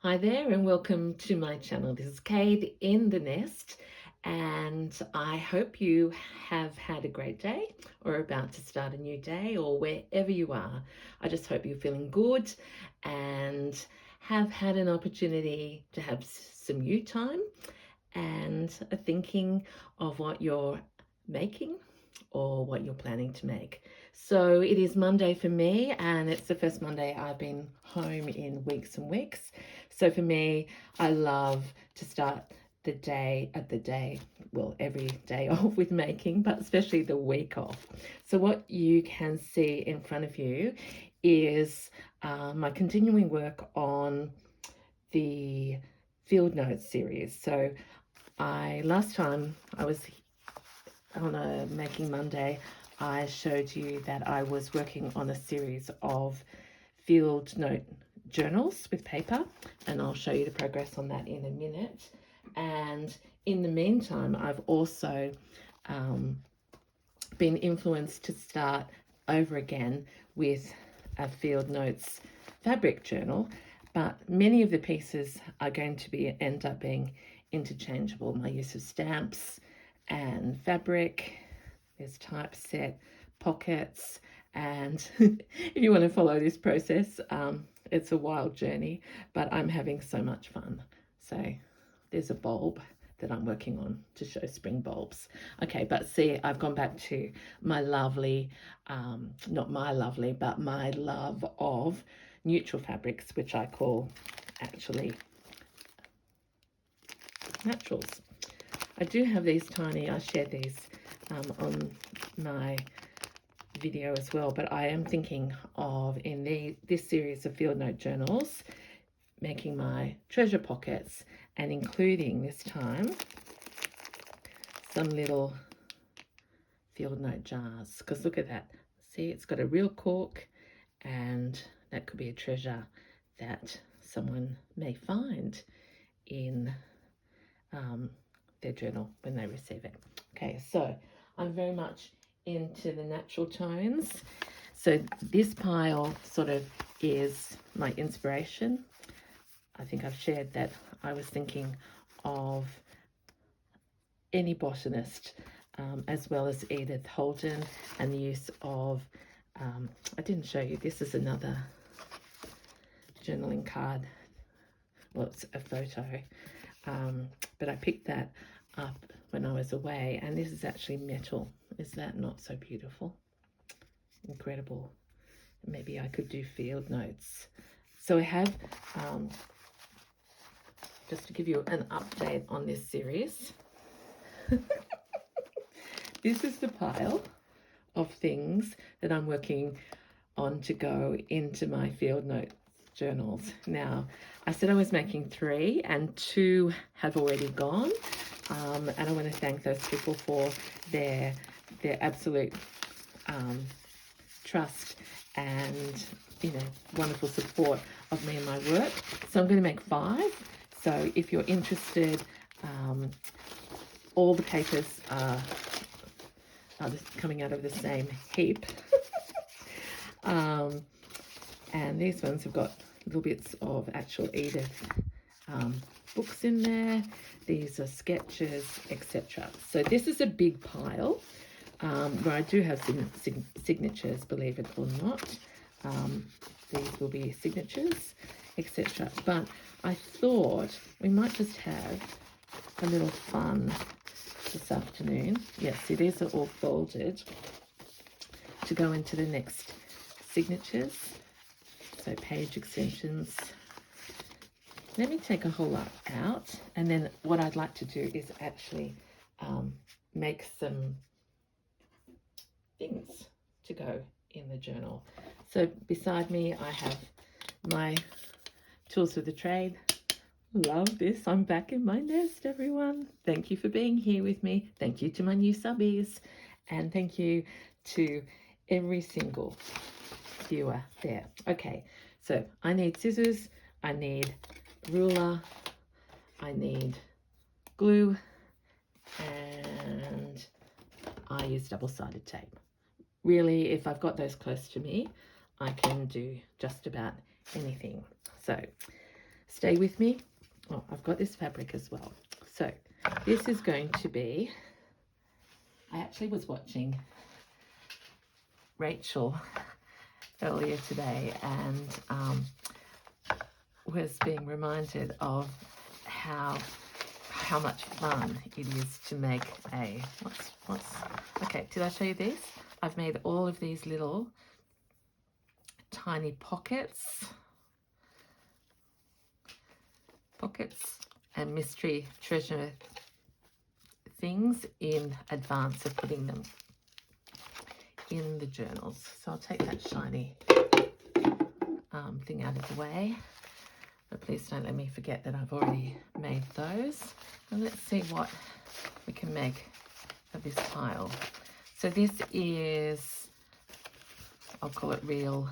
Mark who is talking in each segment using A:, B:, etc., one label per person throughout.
A: Hi there and welcome to my channel. This is Kate in the Nest and I hope you have had a great day or about to start a new day or wherever you are. I just hope you're feeling good and have had an opportunity to have some you time and are thinking of what you're making or what you're planning to make. So it is Monday for me, and it's the first Monday I've been home in weeks and weeks. So for me, I love to start every day off with making, but especially the week off. So what you can see in front of you is my continuing work on the field notes series. So last time I was on a Making Monday, I showed you that I was working on a series of field note journals with paper, and I'll show you the progress on that in a minute. And in the meantime, I've also been influenced to start over again with a field notes fabric journal, but many of the pieces are going to end up being interchangeable. My use of stamps and fabric, there's typeset, pockets, and if you want to follow this process, it's a wild journey, but I'm having so much fun. So there's a bulb that I'm working on to show spring bulbs. Okay, but see, I've gone back to my lovely, not my lovely, but my love of neutral fabrics, which I call actually naturals. I do have these tiny, I shared these on my video as well, but I am thinking of, in this series of field note journals, making my treasure pockets and including this time some little field note jars, because look at that. See, it's got a real cork, and that could be a treasure that someone may find in their journal when they receive it. Okay, so I'm very much into the natural tones. So this pile sort of is my inspiration. I think I've shared that I was thinking of any botanist, as well as Edith Holden, and the use of, I didn't show you, this is another journaling card. Well, it's a photo, but I picked that up when I was away, and this is actually metal. Is that not so beautiful? Incredible. Maybe I could do field notes. So I have, just to give you an update on this series, this is the pile of things that I'm working on to go into my field note journals. Now, I said I was making 3 and 2 have already gone, and I want to thank those people for their absolute trust and wonderful support of me and my work. So I'm going to make 5. So if you're interested, all the papers are coming out of the same heap. And these ones have got little bits of actual Edith books in there. These are sketches, etc. So this is a big pile where I do have some signatures, believe it or not. These will be signatures, etc. But I thought we might just have a little fun this afternoon. Yes, see, these are all folded to go into the next signatures. So page extensions. Let me take a whole lot out, and then what I'd like to do is actually make some things to go in the journal. So beside me I have my tools of the trade. Love this. I'm back in my nest, everyone. Thank you for being here with me. Thank you to my new subbies, and thank you to every single viewer there. Okay, so I need scissors, I need ruler, I need glue, and I use double-sided tape. Really, if I've got those close to me, I can do just about anything. So stay with me. Oh, I've got this fabric as well. So this is going to be, I actually was watching Rachel earlier today and was being reminded of how much fun it is to make a, okay, did I show you this? I've made all of these little tiny pockets and mystery treasure things in advance of putting them in the journals. So I'll take that shiny thing out of the way, but please don't let me forget that I've already made those. And let's see what we can make of this pile. So this is, I'll call it real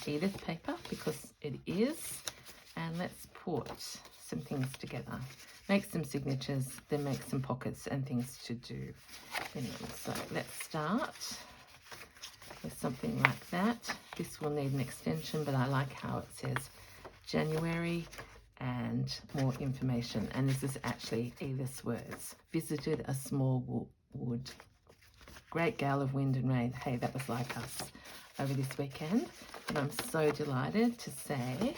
A: Edith paper because it is. And let's put some things together. Make some signatures, then make some pockets and things to do. Anyway, so let's start with something like that. This will need an extension, but I like how it says January and more information. And this is actually Edith's words. Visited a small wood. Great gale of wind and rain. Hey, that was like us over this weekend. And I'm so delighted to say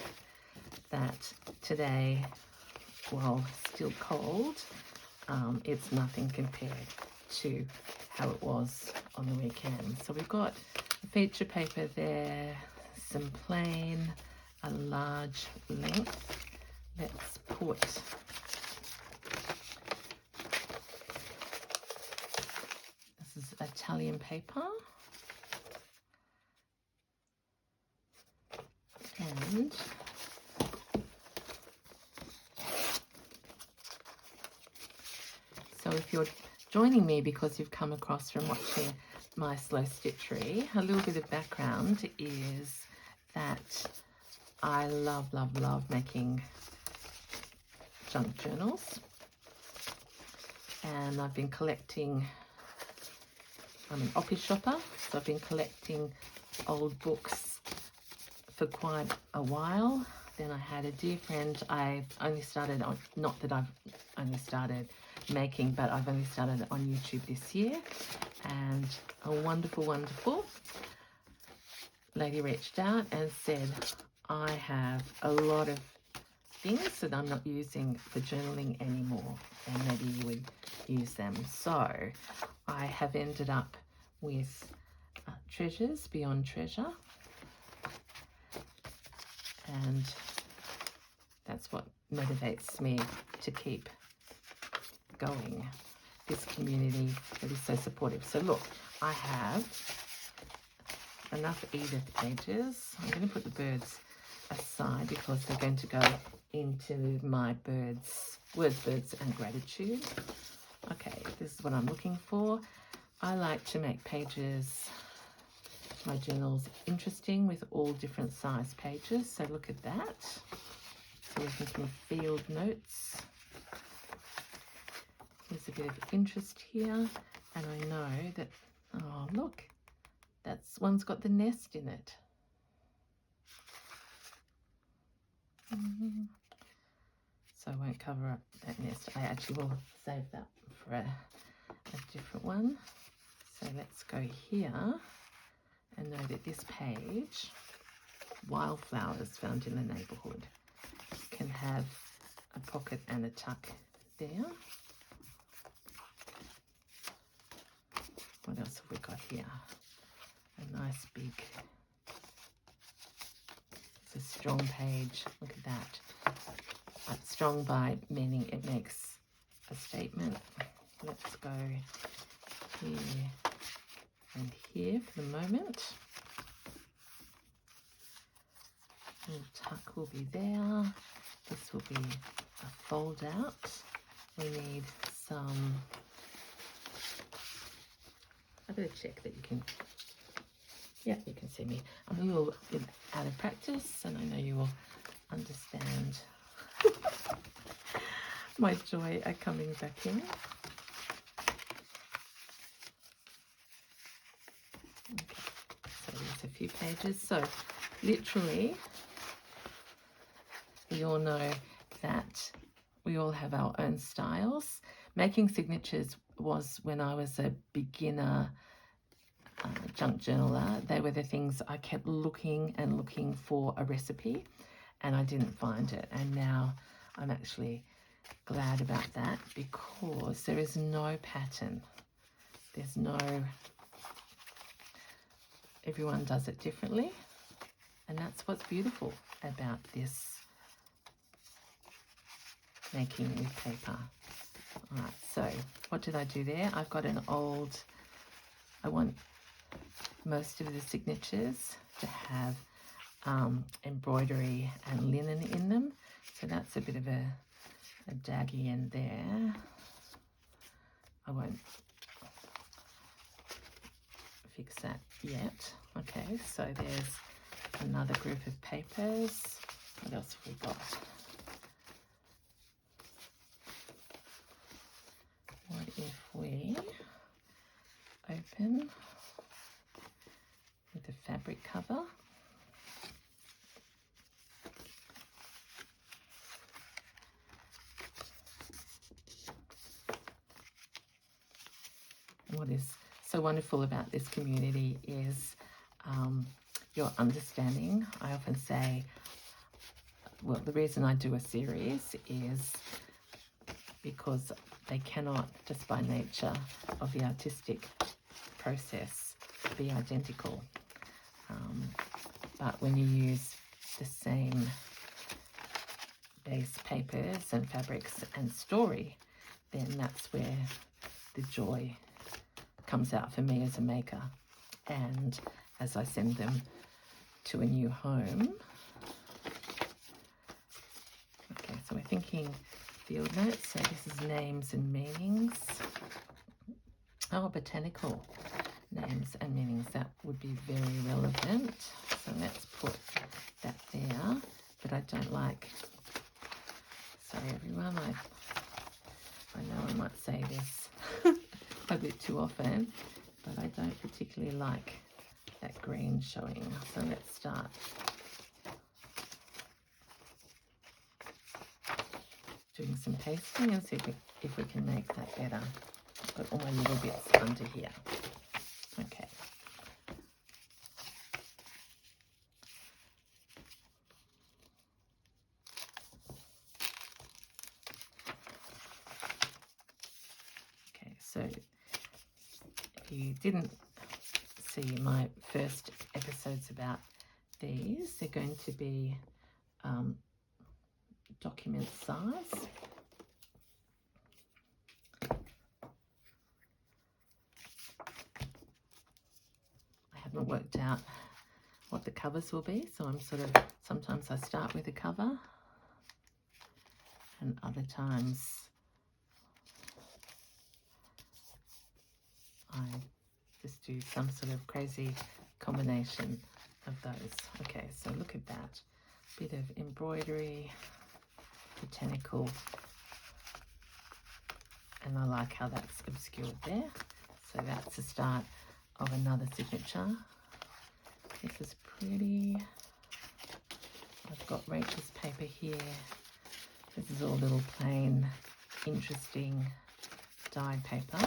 A: that today, while still cold, it's nothing compared to how it was on the weekend. So we've got a feature paper there, some plain, a large length. Let's put this is Italian paper, and so if you're joining me because you've come across from watching my slow stitchery, a little bit of background is that I love making junk journals, and I've been collecting, I'm an office shopper, so I've been collecting old books for quite a while. Then I had a dear friend, I've only started on, not that I've only started making, but I've only started on YouTube this year, and a wonderful lady reached out and said, I have a lot of things that I'm not using for journaling anymore, and maybe you would use them. So I have ended up with Treasures Beyond Treasure, and that's what motivates me to keep going, this community that is so supportive. So look, I have enough Edith pages. I'm going to put the birds aside because they're going to go into my words, birds and gratitude. Okay, this is what I'm looking for. I like to make pages, my journals, interesting with all different size pages. So look at that. So we're thinking field notes. There's a bit of interest here, and I know that, oh look, that's one's got the nest in it. So I won't cover up that nest. I actually will save that for a different one. So let's go here and know that this page, wildflowers found in the neighbourhood, can have a pocket and a tuck there. What else have we got here? A nice big, it's a strong page. Look at that. Strong by meaning it makes a statement. Let's go here and here for the moment. Little tuck will be there. This will be a fold out. We need some, I better check that you can, yeah, you can see me. I'm a little bit out of practice, and I know you will understand my joy at coming back in. Okay, so there's a few pages. So literally we all know that we all have our own styles. Making signatures was when I was a beginner junk journaler. They were the things I kept looking and looking for a recipe, and I didn't find it. And now I'm actually glad about that, because there is no pattern. There's no, everyone does it differently, and that's what's beautiful about this making with paper. All right, so what did I do there? I've got an old, I want most of the signatures to have embroidery and linen in them, so that's a bit of a daggy end there. I won't fix that yet. Okay, so there's another group of papers. What else have we got? What if we open with the fabric cover? What is so wonderful about this community is your understanding. I often say, well, the reason I do a series is because they cannot, just by nature of the artistic process, be identical. But when you use the same base papers and fabrics and story, then that's where the joy comes out for me as a maker. And as I send them to a new home. Okay, so we're thinking field notes. So this is names and meanings. Oh, botanical names and meanings. That would be very relevant. So let's put that there. But I don't like, sorry everyone, I know I might say this a bit too often, but I don't particularly like that green showing. So let's start doing some pasting and see if we can make that better. I've got all my little bits under here. Okay. Okay, so if you didn't see my first episodes about these, they're going to be document size. I haven't worked out what the covers will be, so I'm sort of, sometimes I start with a cover and other times I just do some sort of crazy combination of those. Okay, so look at that. Bit of embroidery, botanical, and I like how that's obscured there. So that's the start of another signature. This is pretty. I've got Rachel's paper here. This is all little plain, interesting dyed paper.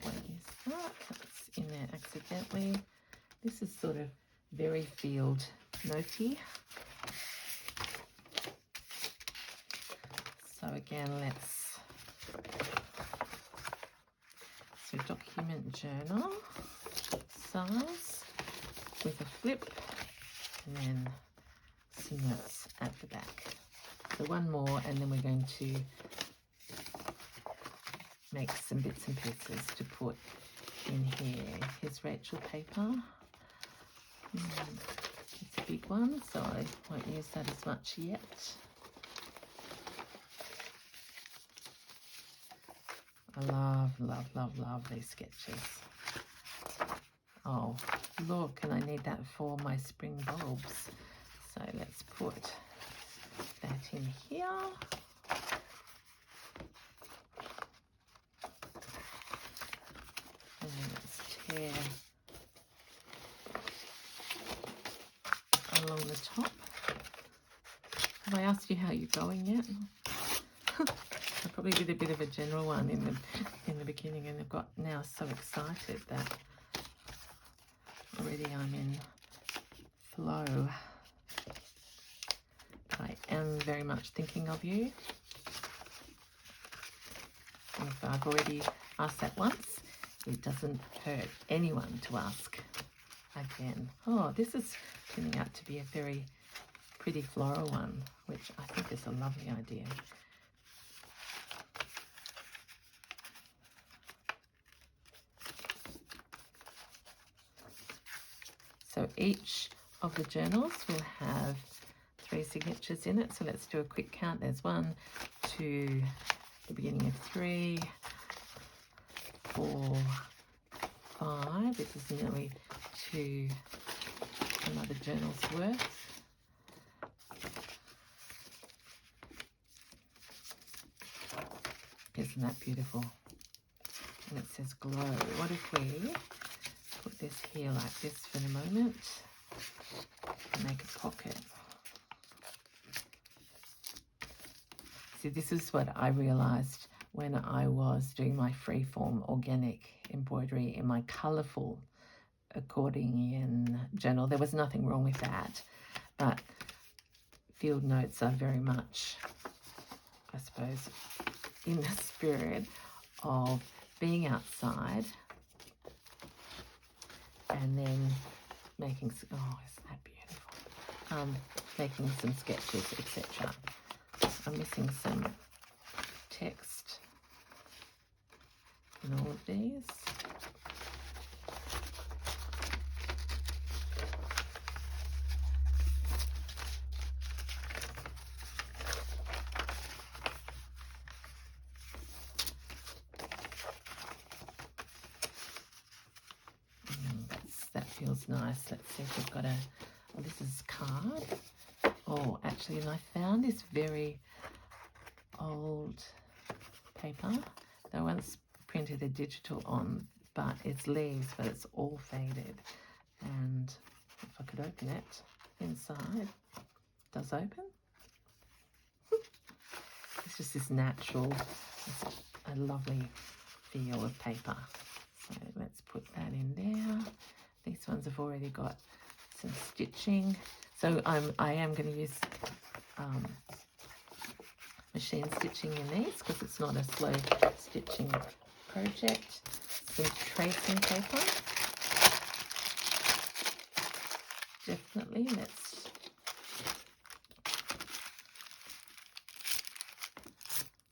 A: What is that? That's in there accidentally. This is sort of very field notey. So again, so document journal size with a flip and then some notes at the back. So one more, and then we're going to make some bits and pieces to put in here. Here's Rachel paper. It's a big one, so I won't use that as much yet. I love, love, love, love these sketches. Oh, look, and I need that for my spring bulbs. So let's put that in here. And then let's tear along the top. Have I asked you how you're going yet? I probably did a bit of a general one in the beginning, and I've got now so excited that already I'm in flow. But I am very much thinking of you. And if I've already asked that once, it doesn't hurt anyone to ask again. Oh, this is turning out to be a very pretty floral one, which I think is a lovely idea. So each of the journals will have 3 signatures in it. So let's do a quick count. There's 1, 2, the beginning of 3, 4, 5. This is nearly 2 another journal's worth. Isn't that beautiful? And it says glow. What if we put this here like this for a moment and make a pocket? See, this is what I realized when I was doing my freeform organic embroidery in my colourful accordion journal. There was nothing wrong with that, but field notes are very much, I suppose, in the spirit of being outside and then making, oh, isn't that beautiful? Making some sketches, etc. I'm missing some text in all of these. That feels nice. Let's see if we've got a, oh, this is card. Oh, actually, and I found this very old paper that I once printed a digital on, but it's leaves, but it's all faded. And if I could open it, inside does open. It's just this natural, a lovely feel of paper. So let's put that in there. These ones have already got some stitching. So I am going to use machine stitching in these because it's not a slow stitching project. Some tracing paper. Definitely. Let's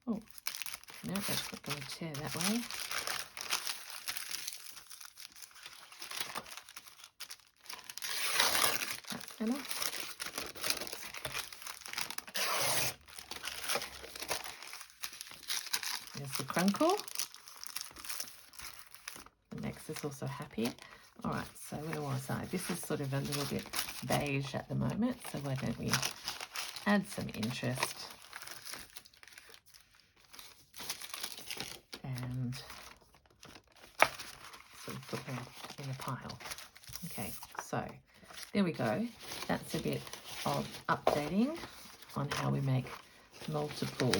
A: oh no, that's not going to tear that way. That's better. There's the crunkle. The next is also happy. All right, so where was I? This is sort of a little bit beige at the moment, so why don't we add some interest and sort of put them in a pile. Okay, so there we go. That's a bit of updating on how we make multiple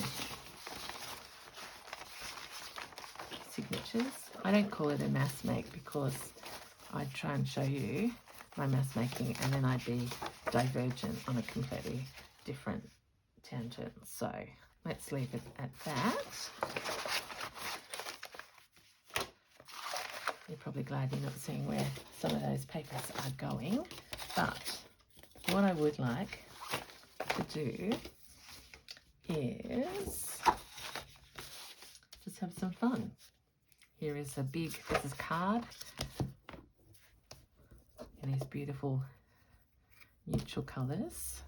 A: signatures. I don't call it a mass make because I'd try and show you my mass making and then I'd be divergent on a completely different tangent. So let's leave it at that. You're probably glad you're not seeing where some of those papers are going, but what I would like to do is just have some fun. Here is a big, this is card in these beautiful neutral colours.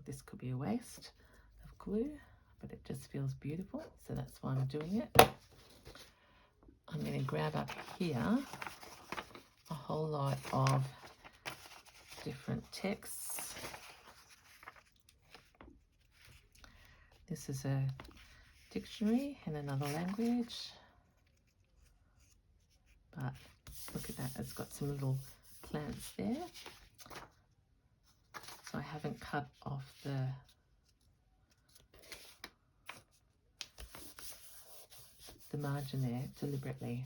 A: This could be a waste of glue, but it just feels beautiful, so that's why I'm doing it. I'm going to grab up here a whole lot of different texts. This is a dictionary in another language. But look at that, it's got some little plants there. So I haven't cut off the margin there deliberately.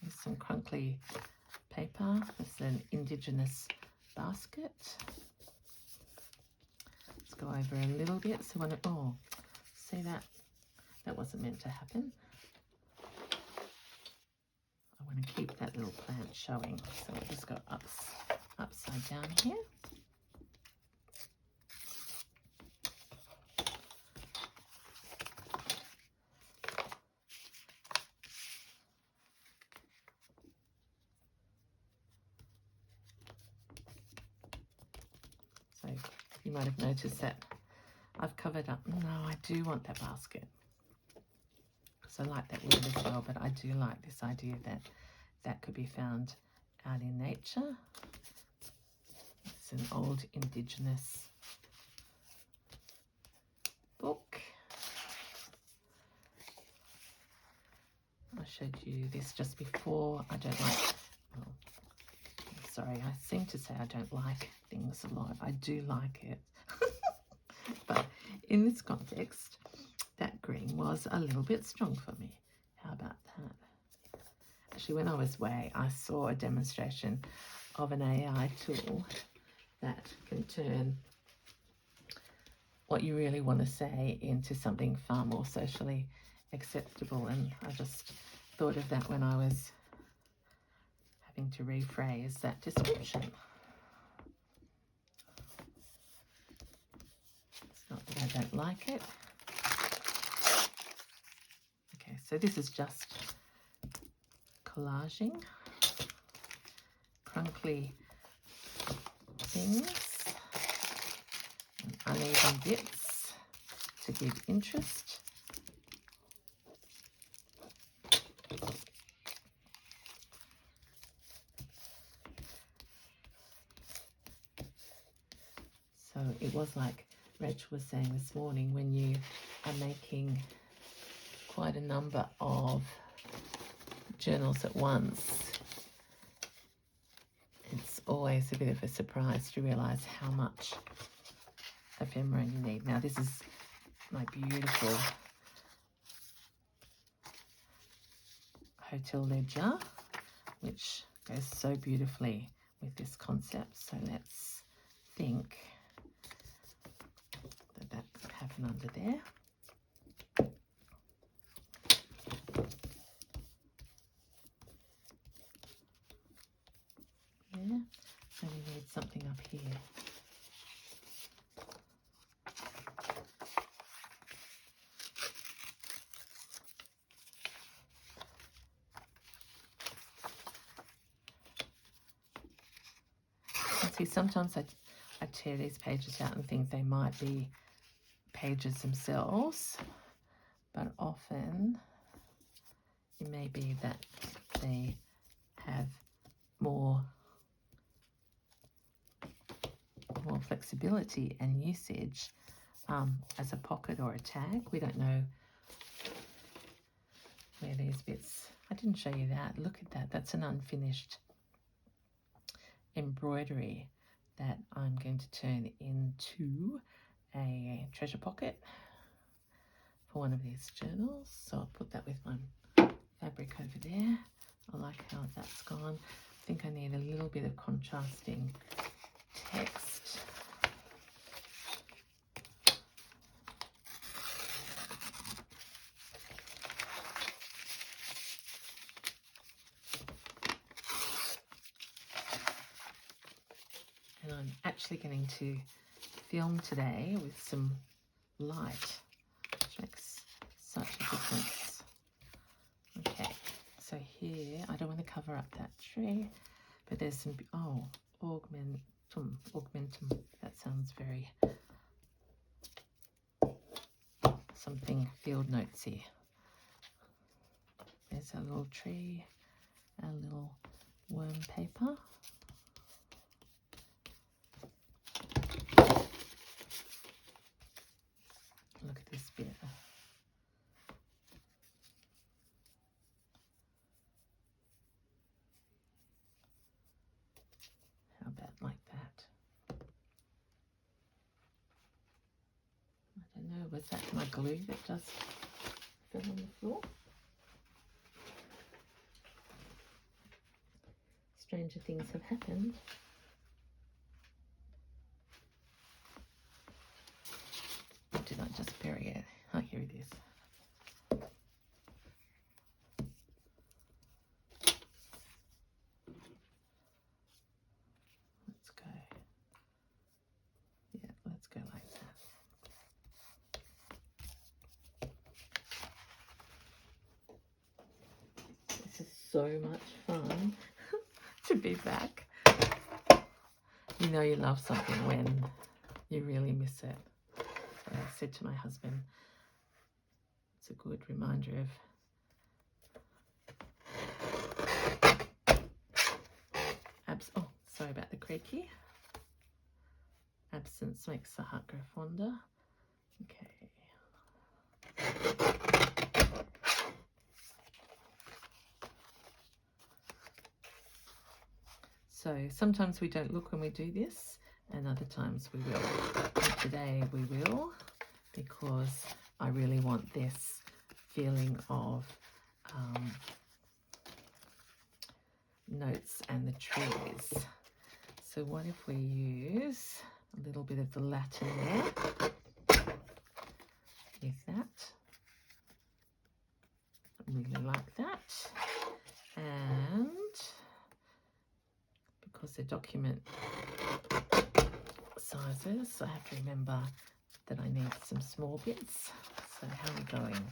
A: There's some crunkly paper. It's an Indigenous basket. Let's go over a little bit. So when oh, see that? That wasn't meant to happen. I want to keep that little plant showing. So we'll just go upside down here. So you might have noticed that I've covered up. No, I do want that basket. So I like that word as well, but I do like this idea that that could be found out in nature. It's an old Indigenous book. I showed you this just before. I don't like, well, sorry, I seem to say I don't like things a lot. I do like it. But in this context, that green was a little bit strong for me. How about that? Actually, when I was away, I saw a demonstration of an AI tool that can turn what you really want to say into something far more socially acceptable. And I just thought of that when I was having to rephrase that description. It's not that I don't like it. Okay, so this is just collaging crunkly things and uneven bits to give interest. So it was like Rach was saying this morning, when you are making quite a number of journals at once, it's always a bit of a surprise to realise how much ephemera you need. Now this is my beautiful hotel ledger, which goes so beautifully with this concept. So let's think that that could happen under there. Yeah, so we need something up here. See, sometimes I tear these pages out and think they might be pages themselves, but often it may be that they have more flexibility and usage as a pocket or a tag. We don't know where these bits, I didn't show you that. Look at that, that's an unfinished embroidery that I'm going to turn into a treasure pocket for one of these journals. So I'll put that with my fabric over there. I like how that's gone. I think I need a little bit of contrasting text. And I'm actually going to film today with some light, which makes such a difference. Okay, so here, I don't want to cover up that tree, but there's some, oh, augmentum, that sounds very, something field notesy. There's a little tree, a little worm paper. I don't know, was that my glue that just fell on the floor? Stranger things have happened. Or did I just bury it? Oh, here it is. Let's go. Yeah, let's go like that. This is so much fun to be back. You know you love something when you really miss it. So I said to my husband, it's a good reminder of oh, sorry about the creaky. Absence makes the heart grow fonder. Okay. So sometimes we don't look when we do this, and other times we will. And today we will, because I really want this feeling of notes and the trees. So what if we use a little bit of the Latin there with that? I really like that. And because they're document sizes, I have to remember that I need some small bits. So how are we going?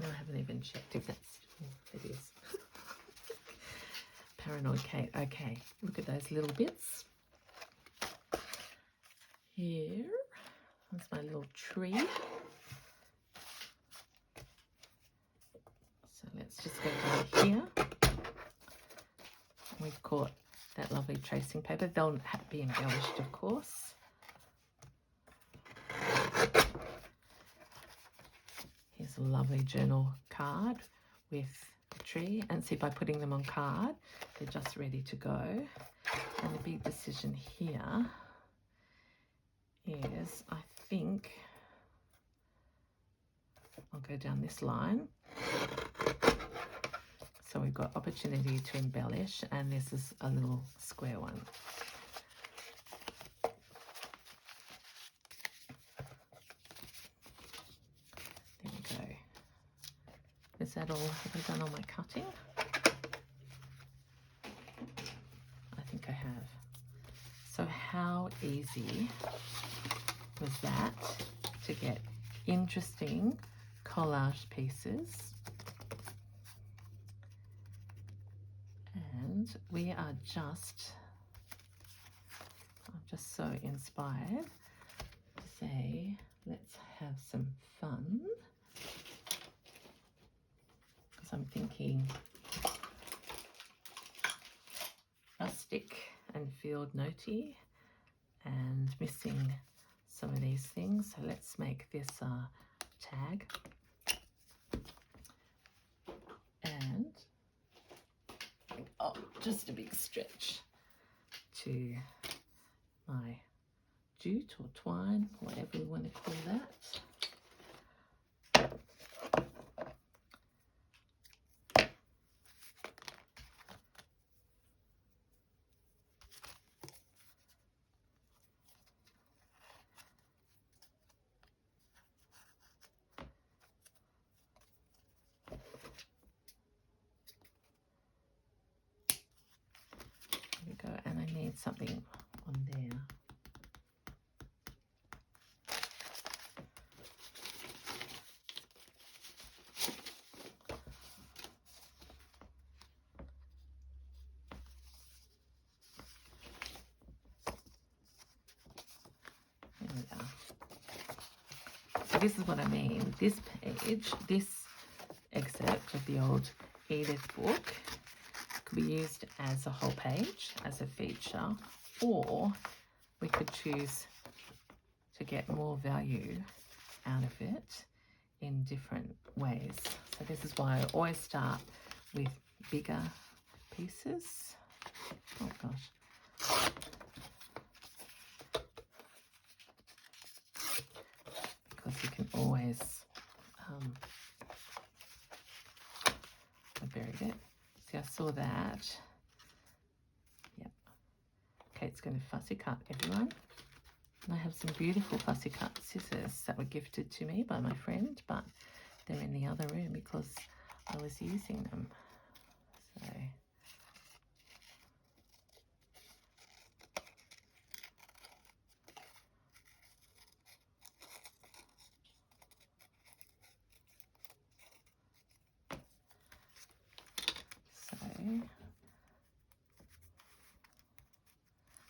A: No, I haven't even checked if that's, it is. Paranoid Kate. Okay, look at those little bits. Here, that's my little tree. So let's just go down here. We've caught that lovely tracing paper. They'll be embellished, of course. Here's a lovely journal card with a tree, and see, by putting them on card, they're just ready to go. And the big decision here is, I think I'll go down this line. So we've got opportunity to embellish, and this is a little square one. There we go. Is that all? Have I done all my cutting? I think I have. So how easy was that to get interesting collage pieces? And we are just, I'm just so inspired to say, let's have some fun. Because I'm thinking rustic and field notey and missing some of these things. So let's make this a tag. And oh, just a big stretch to my jute or twine, whatever we want to call that. Go, and I need something on there. There we are. So this is what I mean. This page, this excerpt of the old Edith book, could be used as a whole page, as a feature, or we could choose to get more value out of it in different ways. So this is why I always start with bigger pieces. Oh gosh. saw that. Yep. Kate's going to fussy cut, everyone. And I have some beautiful fussy cut scissors that were gifted to me by my friend, but they're in the other room because I was using them. So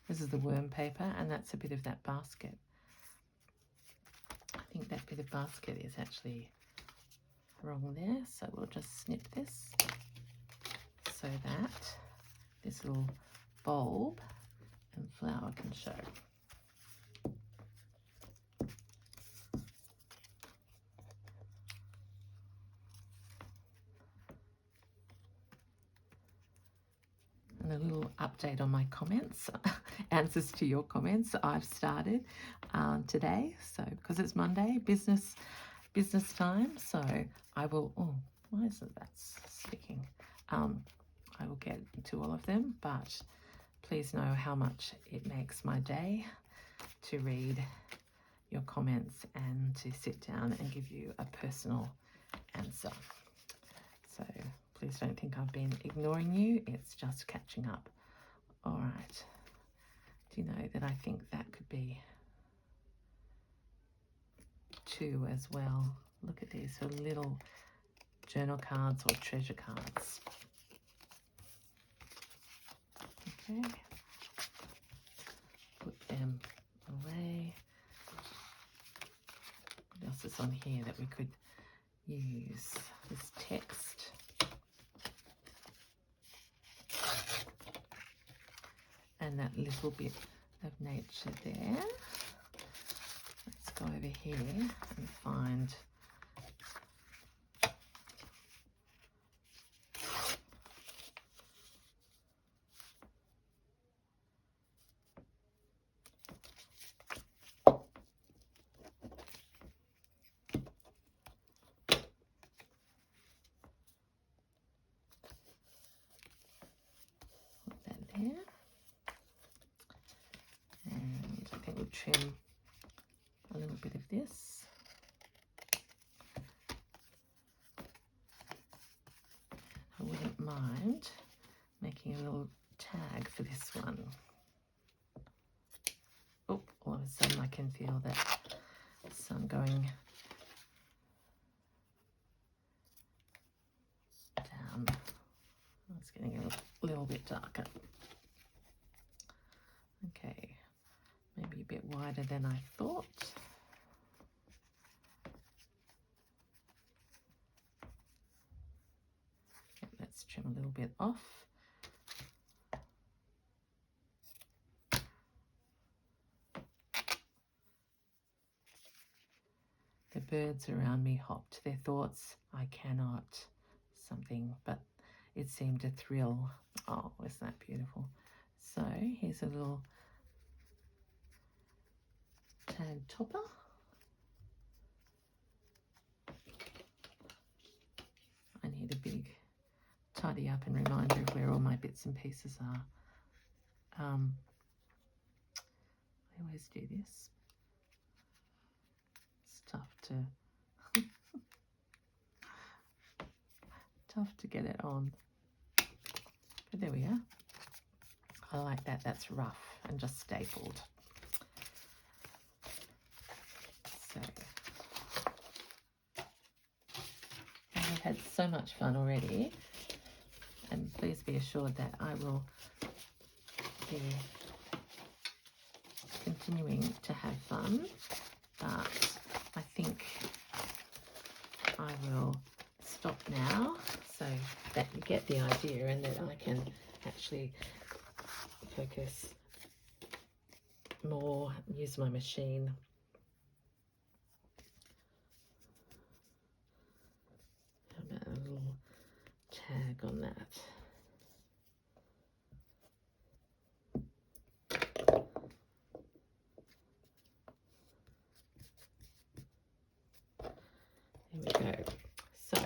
A: this is the worm paper, and that's a bit of that basket. I think that bit of basket is actually wrong there, so we'll just snip this so that this little bulb and flower can show. And a little update on my comments, answers to your comments I've started today. So because it's Monday, business time, so I will, oh, why isn't that sticking? I will get to all of them, but please know how much it makes my day to read your comments and to sit down and give you a personal answer. So please don't think I've been ignoring you, it's just catching up. All right, do you know that I think that could be 2 as well? Look at these, so little journal cards or treasure cards. Okay, put them away. What else is on here that we could use? This text. And that little bit of nature there. Let's go over here and find there, and I think we'll trim a little bit of this. I wouldn't mind making a little tag for this one. Oh, all of a sudden I can feel that sun going down. It's getting a little bit darker. Okay, maybe a bit wider than I thought. Let's trim a little bit off. The birds around me hopped their thoughts. I cannot something, but it seemed a thrill. Oh, isn't that beautiful? So here's a little tag topper. I need a big tidy up and reminder of where all my bits and pieces are. I always do this. It's tough to get it on. But there we are. I like that. That's rough and just stapled. So I've had so much fun already, and please be assured that I will be continuing to have fun, but I think I will stop now so that you get the idea and that I can actually focus more, use my machine. How about a little tag on that? There we go. So,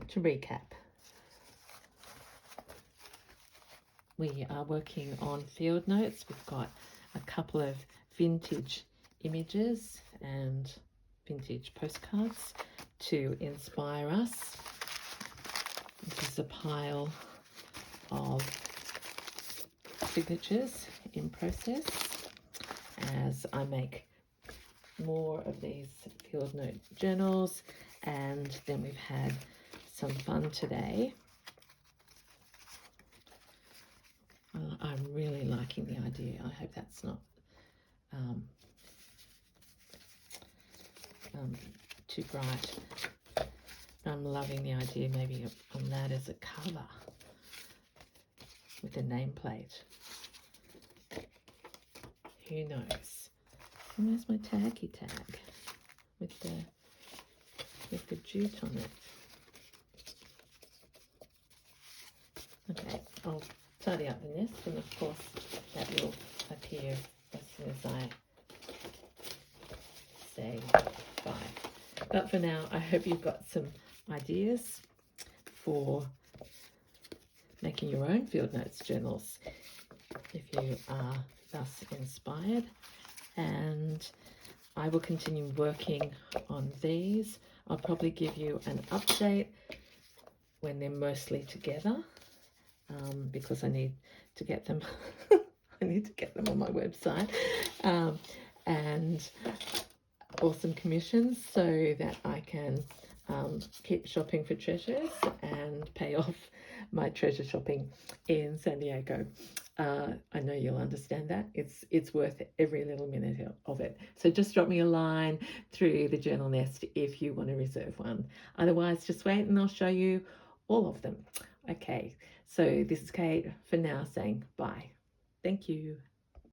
A: to recap, we are working on field notes. We've got a couple of vintage images and vintage postcards to inspire us. This is a pile of signatures in process as I make more of these field note journals. And then we've had some fun today. I'm really liking the idea. I hope that's not too bright. I'm loving the idea maybe on that as a cover with a nameplate. Who knows? And where's my taggy tag with the jute on it? Okay, I'll tidy up the nest, and of course that will appear as soon as I say bye. But for now, I hope you've got some ideas for making your own field notes journals if you are thus inspired. And I will continue working on these. I'll probably give you an update when they're mostly together, because I need to get them I need to get them on my website, and awesome commissions so that I can keep shopping for treasures and pay off my treasure shopping in San Diego. I know you'll understand that. It's worth every little minute of it. So just drop me a line through the journal nest if you want to reserve one. Otherwise, just wait and I'll show you all of them. Okay, so this is Kate for now saying bye. Thank you.